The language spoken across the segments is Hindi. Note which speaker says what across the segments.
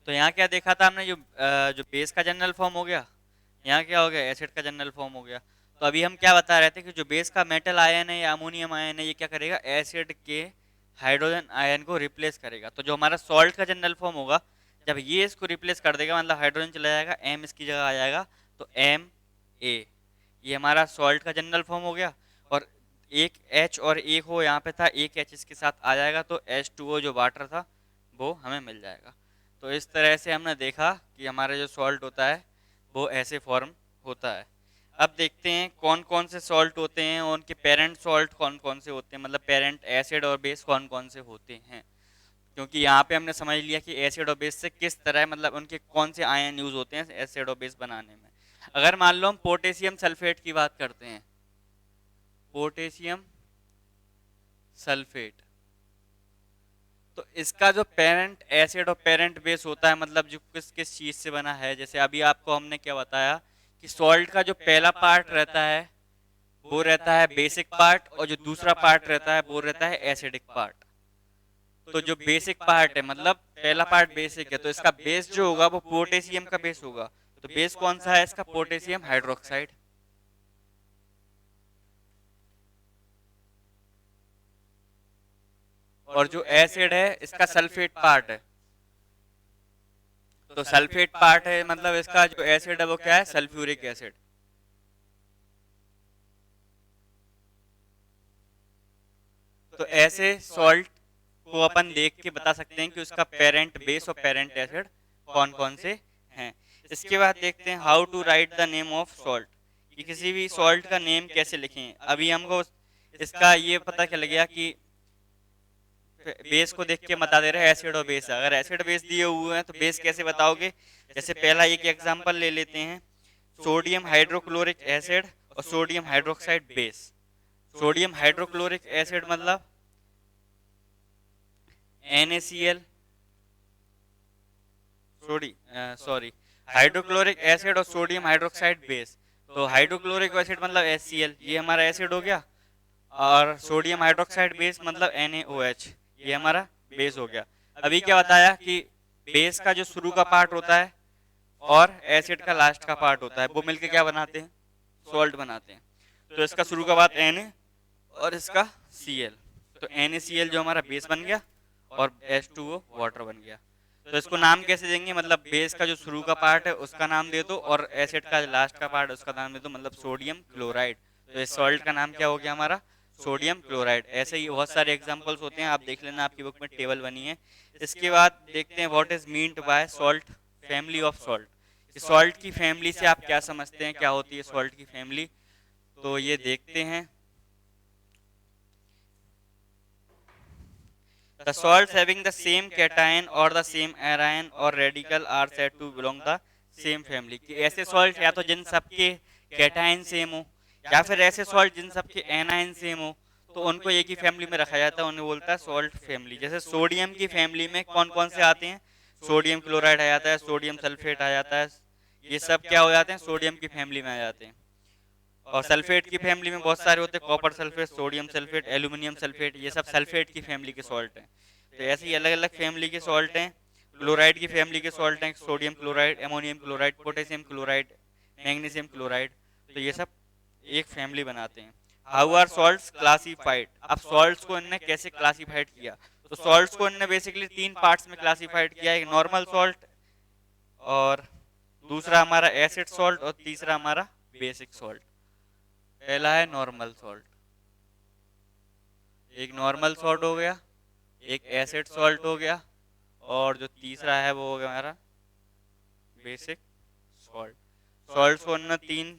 Speaker 1: तो यहाँ क्या देखा था हमने, जो बेस का जनरल फॉर्म हो गया, यहाँ क्या हो गया, एसिड का जनरल फॉर्म हो गया। तो अभी हम क्या बता रहे थे कि जो बेस का मेटल आयन है या अमोनियम आयन है, ये क्या करेगा, एसिड के हाइड्रोजन आयन को रिप्लेस करेगा। तो जो हमारा सॉल्ट का जनरल फॉर्म होगा, जब ये इसको रिप्लेस कर देगा, मतलब हाइड्रोजन चला जाएगा, एम इसकी जगह आ जाएगा, तो एम ए, ये हमारा सॉल्ट का जनरल फॉर्म हो गया। और एक एच और एक हो यहाँ पे था, एक एच इसके साथ आ जाएगा, तो H2O जो वाटर था वो हमें मिल जाएगा। तो इस तरह से हमने देखा कि हमारा जो सॉल्ट होता है वो ऐसे फॉर्म होता है। अब देखते हैं कौन कौन से सॉल्ट होते हैं और उनके पेरेंट सॉल्ट कौन कौन से होते हैं, मतलब पेरेंट एसिड और बेस कौन कौन से होते हैं। क्योंकि यहाँ पे हमने समझ लिया कि एसिड और बेस से किस तरह, मतलब उनके कौन से आयन यूज होते हैं एसिड और बेस बनाने में। अगर मान लो हम पोटेशियम सल्फेट की बात करते हैं, पोटेशियम सल्फेट, तो इसका जो पेरेंट एसिड और पेरेंट बेस होता है, मतलब जो किस किस चीज से बना है, जैसे अभी आपको हमने क्या बताया कि सॉल्ट का जो पहला पार्ट रहता है वो रहता है बेसिक पार्ट, और जो दूसरा पार्ट रहता है वो रहता है एसिडिक पार्ट। तो जो बेसिक पार्ट है, मतलब पहला पार्ट बेसिक है, तो इसका बेस जो होगा वो पोटेशियम का बेस होगा। तो बेस कौन सा है इसका, पोटेशियम हाइड्रोक्साइड। और जो एसिड है इसका सल्फेट पार्ट है, तो सल्फेट पार्ट है, मतलब इसका जो एसिड है वो क्या है, सल्फ्यूरिक एसिड। तो ऐसे सॉल्ट को अपन देख के बता सकते हैं कि उसका पेरेंट बेस और पेरेंट एसिड कौन कौन से हैं। इसके बाद देखते हैं how to write the name of salt, कि किसी भी सॉल्ट का नेम कैसे लिखें। अभी हमको इसका ये पता चल गया कि बेस को देख के बता दे रहे हैं एसिड और बेस। अगर एसिड बेस दिए हुए हैं तो बेस कैसे बताओगे। जैसे पहला एक एग्जांपल ले लेते हैं, सोडियम हाइड्रोक्लोरिक एसिड और sodium hydroxide base. Sodium hydrochloric acid मतलब NaCl, सॉरी हाइड्रोक्लोरिक एसिड और सोडियम हाइड्रोक्साइड बेस। तो हाइड्रोक्लोरिक एसिड मतलब HCl, ये हमारा एसिड हो गया, और सोडियम हाइड्रोक्साइड बेस मतलब NaOH, ये हमारा बेस हो गया। अभी क्या बताया कि बेस का जो शुरू का पार्ट होता है और एसिड का लास्ट का पार्ट होता है, वो मिलके क्या बनाते हैं, सॉल्ट बनाते हैं। तो इसका शुरू का बात Na और इसका Cl, तो NaCl जो हमारा बेस बन गया और H2O वाटर बन गया। तो इसको नाम कैसे देंगे, मतलब बेस का जो शुरू का पार्ट है उसका नाम दे दो और एसिड का लास्ट का पार्ट उसका नाम दे दो, मतलब सोडियम क्लोराइड। तो इस सॉल्ट का नाम क्या हो गया हमारा, सोडियम क्लोराइड। ऐसे ही बहुत सारे एग्जांपल्स होते हैं, आप देख लेना, आपकी बुक में टेबल बनी है। इसके बाद देखते हैं what is meant by salt, family of salt. Salt की फैमिली से आप क्या समझते हैं, क्या होती है सॉल्ट की फैमिली, तो ये देखते हैं। The salts having the same cation or the same anion or radical are said to belong the same family। कि ऐसे सॉल्ट या तो जिन सबके कैटायन सेम हो, या फिर ऐसे सॉल्ट जिन सबके एनायन सेम हो, तो उनको एक ही फैमिली में रखा जाता है, उन्हें बोलता है सॉल्ट फैमिली। जैसे सोडियम की फैमिली में कौन कौन से आते हैं, सोडियम क्लोराइड आ जाता है, सोडियम सल्फेट आ जाता है, ये सब क्या हो जाते हैं, सोडियम की फैमिली में आ जाते हैं। और सल्फेट की फैमिली में बहुत सारे होते हैं, copper sulphate, sodium sulphate, aluminium sulphate, ये सब सल्फेट की फैमिली के सॉल्ट हैं। तो ऐसे ही अलग अलग फैमिली के सॉल्ट हैं। क्लोराइड की फैमिली के सॉल्ट हैं, sodium chloride, ammonium chloride, potassium chloride, magnesium chloride. तो ये सब एक फैमिली बनाते हैं। हाउ आर सॉल्ट्स क्लासिफाइड, अब सॉल्ट्स को इनने कैसे क्लासिफाइड किया, तो सॉल्ट्स को इनने बेसिकली तीन पार्ट्स में क्लासिफाइड किया, एक नॉर्मल सॉल्ट, और दूसरा हमारा एसिड सॉल्ट, और तीसरा हमारा बेसिक सॉल्ट। पहला है नॉर्मल सॉल्ट, एक नॉर्मल सॉल्ट हो गया, एक एसिड सॉल्ट हो गया, और जो तीसरा है वो हो गया हमारा बेसिक सॉल्ट। सॉल्ट्स को हमने तीन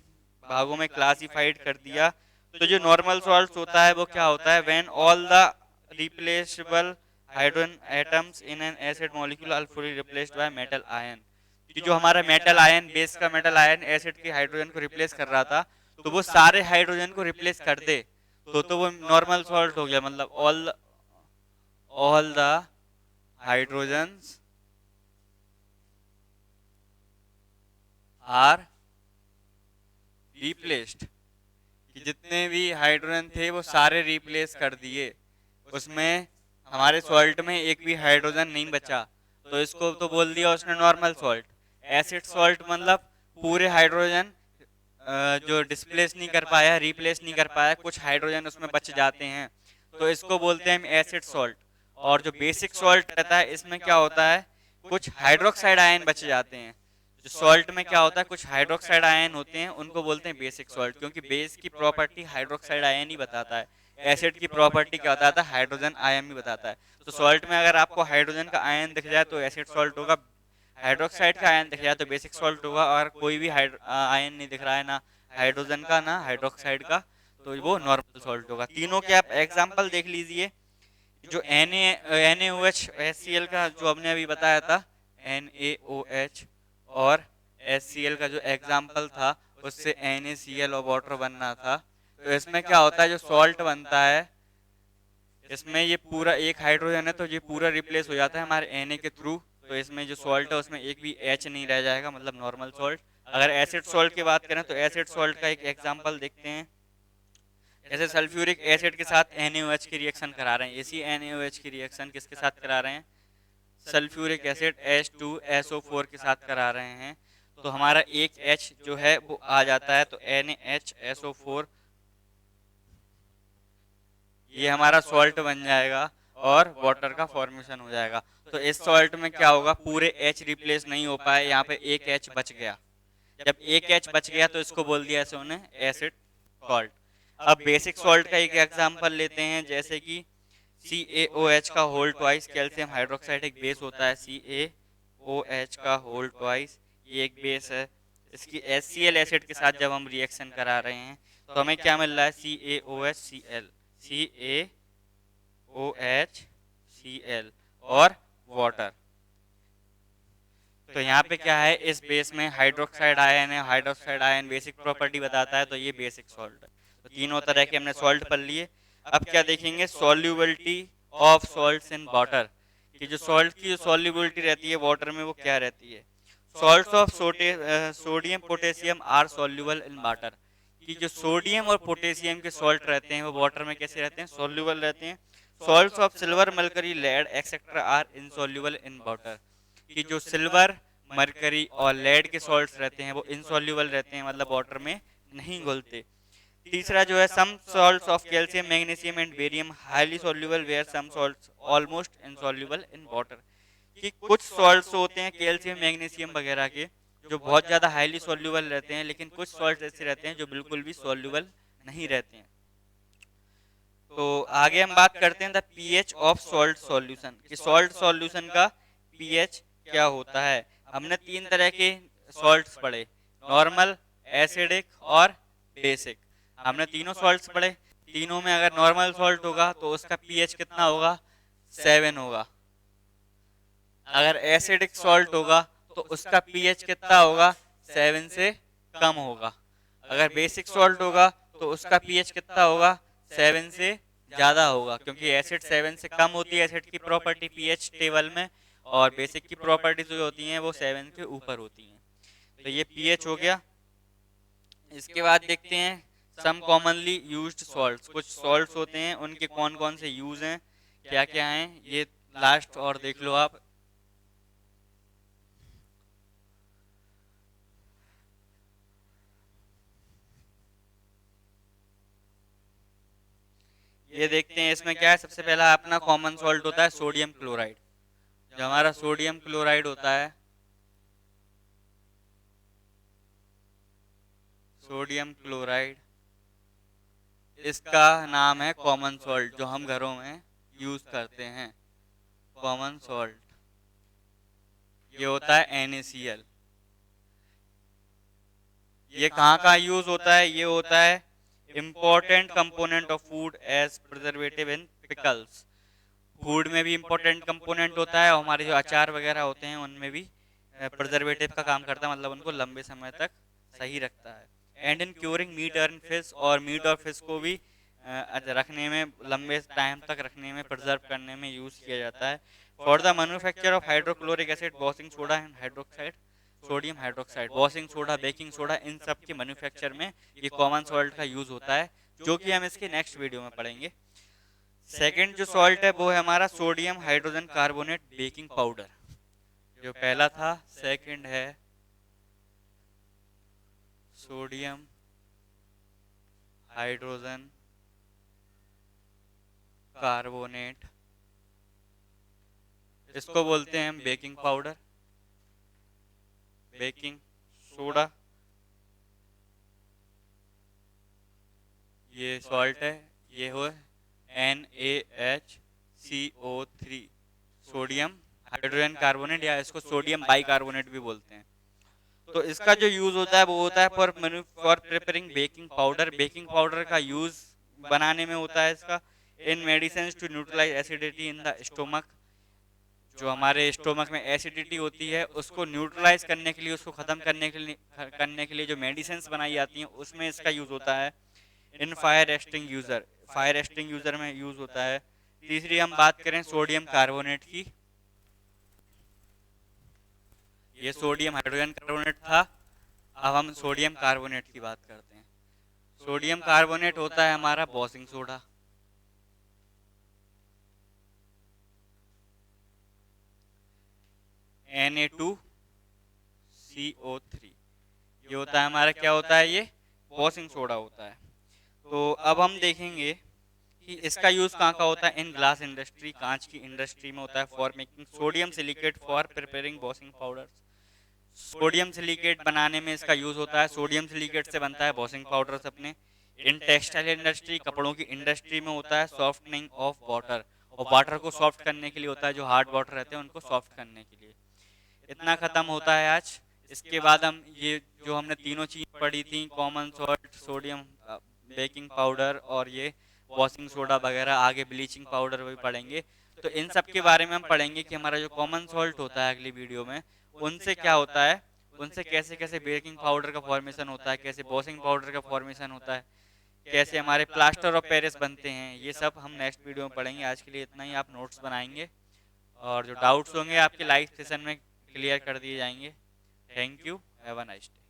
Speaker 1: भागों में क्लासिफाइड कर दिया। तो जो नॉर्मल सॉल्ट होता है वो क्या होता है, when all the replaceable hydrogen atoms in an acid molecule are fully replaced by metal ion. कि जो हमारा मेटल आयन, बेस का मेटल आयन एसिड के हाइड्रोजन को रिप्लेस कर रहा था, तो वो सारे हाइड्रोजन को रिप्लेस कर दे, तो वो नॉर्मल सॉल्ट हो गया, मतलब all the hydrogens are replaced, कि जितने भी हाइड्रोजन थे वो सारे रिप्लेस कर दिए, उसमें हमारे सॉल्ट में एक भी हाइड्रोजन नहीं बचा। तो इसको तो बोल दिया उसने नॉर्मल सॉल्ट। एसिड सॉल्ट मतलब पूरे हाइड्रोजन जो डिस्प्लेस नहीं कर पाया, रिप्लेस नहीं कर पाया, कुछ हाइड्रोजन उसमें बच जाते हैं, तो इसको बोलते हैं हम एसिड सॉल्ट। और जो बेसिक सॉल्ट रहता है इसमें क्या होता है, कुछ हाइड्रोक्साइड आयन बच जाते हैं। जो सॉल्ट में क्या होता है, कुछ हाइड्रोक्साइड आयन होते हैं, उनको बोलते हैं बेसिक सॉल्ट, क्योंकि बेस की प्रॉपर्टी हाइड्रोक्साइड आयन ही बताता है। एसिड की प्रॉपर्टी क्या बताता है, हाइड्रोजन आयन ही बताता है। तो सॉल्ट में अगर आपको हाइड्रोजन का आयन दिख जाए तो एसिड सॉल्ट होगा, हाइड्रोक्साइड का आयन दिख जाए तो बेसिक सॉल्ट होगा, और कोई भी आयन नहीं दिख रहा है, ना हाइड्रोजन का ना हाइड्रोक्साइड का, तो वो नॉर्मल सॉल्ट होगा। तीनों के आप एग्जाम्पल देख लीजिए। जो NaOH का जो हमने अभी बताया था, NaOH और HCl का जो एग्जाम्पल था, उससे NaCl और वाटर बनना था। तो इसमें क्या होता है, जो सॉल्ट बनता है इसमें ये पूरा एक हाइड्रोजन है, तो ये पूरा रिप्लेस हो जाता है हमारे Na के थ्रू। तो इसमें जो सॉल्ट है उसमें एक भी H नहीं रह जाएगा, मतलब नॉर्मल सॉल्ट। अगर एसिड सॉल्ट की बात करें तो एसिड सॉल्ट का एक एग्जांपल देखते हैं। जैसे सल्फ्यूरिक एसिड के साथ NaOH की रिएक्शन करा रहे हैं, इसी NaOH की रिएक्शन किसके साथ करा रहे हैं, सल्फ्यूरिक एसिड H2SO4 के साथ करा रहे हैं। तो हमारा एक H जो है वो आ जाता है, तो NaHSO4 ये हमारा सॉल्ट बन जाएगा और वाटर का फॉर्मेशन हो जाएगा। तो इस सॉल्ट में क्या होगा, पूरे H रिप्लेस नहीं हो पाए, यहाँ पे एक H बच गया। जब एक H बच गया तो इसको बोल दिया ऐसे उन्हें एसिड सॉल्ट। अब बेसिक सॉल्ट का एक एग्जांपल लेते हैं, जैसे कि CaOH का होल ट्वाइस कैल्शियम हाइड्रोक्साइड एक बेस होता है, CaOH का होल ट्वाइस ये एक बेस है। इसकी HCl एसिड के साथ जब हम रिएक्शन करा रहे हैं तो हमें क्या मिल रहा है, CaOHCl, CaOHCl और वाटर। तो यहाँ पे क्या है, इस बेस में हाइड्रोक्साइड आयन है, हाइड्रोक्साइड आयन बेसिक प्रॉपर्टी बताता है, तो ये बेसिक सॉल्ट है। तो तीनों तरह के हमने सॉल्ट पढ़ लिए। अब क्या देखेंगे, solubility of salts in water, कि जो सॉल्ट की जो सॉल्युबिलिटी रहती है वाटर में वो क्या रहती है। Salts of sodium potassium are soluble in water, कि जो सोडियम और पोटेशियम के सॉल्ट रहते हैं वो वाटर में कैसे रहते हैं, सॉल्युबल रहते हैं। Salts of silver mercury lead etcetera are insoluble in water, कि जो सिल्वर मरकरी और लेड के सॉल्ट्स रहते हैं वो इनसॉल्युबल रहते हैं, मतलब वाटर में नहीं घुलते। तीसरा जो है, some salts of calcium magnesium and barium highly soluble where some salts almost insoluble in water, कि कुछ सॉल्ट्स होते हैं कैल्शियम मैग्नीशियम वगैरह के जो बहुत ज़्यादा हाईली सॉल्युबल रहते हैं, लेकिन कुछ सॉल्ट्स ऐसे रहते हैं जो बिल्कुल भी सॉल्युबल नहीं रहते हैं। तो आगे हम बात करते हैं the pH of salt solution, कि सॉल्ट सॉल्यूशन का पीएच क्या होता है। हमने तीन तरह के सॉल्ट्स पढ़े, नॉर्मल, एसिडिक और बेसिक। हमने तीनों सॉल्ट्स पढ़े, तीनों में अगर नॉर्मल सॉल्ट होगा तो उसका पीएच कितना होगा, 7 होगा। अगर एसिडिक सॉल्ट होगा तो उसका पीएच कितना होगा, 7 से कम होगा। अगर बेसिक सॉल्ट होगा तो उसका पीएच कितना होगा, 7 से ज़्यादा होगा, क्योंकि एसिड 7 से कम होती है एसिड की प्रॉपर्टी पीएच टेबल में, और बेसिक की प्रॉपर्टी जो होती हैं वो 7 के ऊपर होती हैं। तो ये पीएच हो गया। इसके बाद देखते हैं सम कॉमनली यूज्ड सॉल्ट्स, कुछ सॉल्ट्स होते हैं उनके कौन कौन से यूज हैं, क्या क्या हैं, ये लास्ट और देख लो आप। ये देखते हैं इसमें क्या है, सबसे पहला अपना कॉमन सॉल्ट होता है सोडियम क्लोराइड। जो हमारा सोडियम क्लोराइड होता है, सोडियम क्लोराइड, इसका नाम है कॉमन सॉल्ट, जो हम घरों में यूज करते हैं, कॉमन सॉल्ट। ये होता है NaCl। ये कहाँ कहाँ यूज होता है, ये होता है important component of food as preservative in pickles. Food में भी इम्पोर्टेंट कंपोनेंट होता है, और हमारे जो अचार वगैरह होते हैं उनमें भी प्रिजर्वेटिव का काम करता है, मतलब उनको लंबे समय तक सही रखता है। And in curing meat and fish, और मीट और फिश को भी रखने में, लंबे टाइम तक रखने में, प्रिजर्व करने में यूज किया जाता है। For the manufacture of hydrochloric acid, washing soda and hydroxide, sodium hydroxide, washing soda, baking soda, इन सब के मैन्युफैक्चर में ये कॉमन सॉल्ट का यूज होता है, जो कि हम इसके नेक्स्ट वीडियो में पढ़ेंगे। सेकेंड जो सॉल्ट है वो है हमारा sodium hydrogen carbonate baking powder. जो पहला था, सेकंड है सोडियम हाइड्रोजन कार्बोनेट, इसको बोलते हैं हम बेकिंग पाउडर, बेकिंग सोडा। ये सॉल्ट है, ये हो NaHCO3, सोडियम हाइड्रोजन कार्बोनेट, या इसको सोडियम बाइकार्बोनेट भी बोलते हैं। तो इसका जो यूज होता है वो होता है for preparing baking powder. Baking powder का यूज बनाने में होता है इसका in medicine to neutralise acidity in the stomach. जो हमारे स्टोमक में एसिडिटी होती है उसको न्यूट्रलाइज करने के लिए, उसको खत्म करने के लिए जो मेडिसिन बनाई जाती हैं उसमें इसका यूज होता है। In fire extinguisher, fire extinguisher में यूज होता है। तीसरी हम बात करें सोडियम कार्बोनेट की, ये सोडियम हाइड्रोजन कार्बोनेट था, अब हम सोडियम कार्बोनेट की बात करते हैं। सोडियम कार्बोनेट होता है हमारा वॉशिंग सोडा। Na2CO3, ये होता है हमारा, क्या होता है, ये वॉशिंग सोडा होता है। तो अब हम देखेंगे कि इसका यूज कहाँ का होता है। इन ग्लास इंडस्ट्री, कांच की इंडस्ट्री में होता है। For making sodium silicate for preparing washing powder, sodium silicate बनाने में इसका यूज होता है। सोडियम सिलिकेट से बनता है वॉशिंग पाउडर्स अपने। इन टेक्सटाइल इंडस्ट्री, कपड़ों की इंडस्ट्री में होता है सॉफ्टनिंग ऑफ वाटर, और वाटर को सॉफ्ट करने के लिए होता है, जो हार्ड वाटर रहते हैं उनको सॉफ्ट करने के लिए। इतना खत्म होता है आज। इसके बाद हम ये जो हमने तीनों चीज पढ़ी थी, common salt, sodium baking powder और ये वॉशिंग सोडा वगैरह, आगे ब्लीचिंग पाउडर भी पढ़ेंगे। तो इन सब के बारे में हम पढ़ेंगे कि हमारा जो कॉमन सॉल्ट होता है अगली वीडियो में, उनसे क्या होता है, उनसे कैसे कैसे बेकिंग पाउडर का फॉर्मेशन होता है, कैसे वॉशिंग पाउडर का फॉर्मेशन होता है, कैसे हमारे प्लास्टर ऑफ पेरिस बनते हैं, ये सब हम नेक्स्ट वीडियो में पढ़ेंगे। आज के लिए इतना ही। आप नोट्स बनाएंगे और जो डाउट्स होंगे आपके लाइव सेशन में क्लियर कर दिए जाएंगे। Thank you, have a nice day.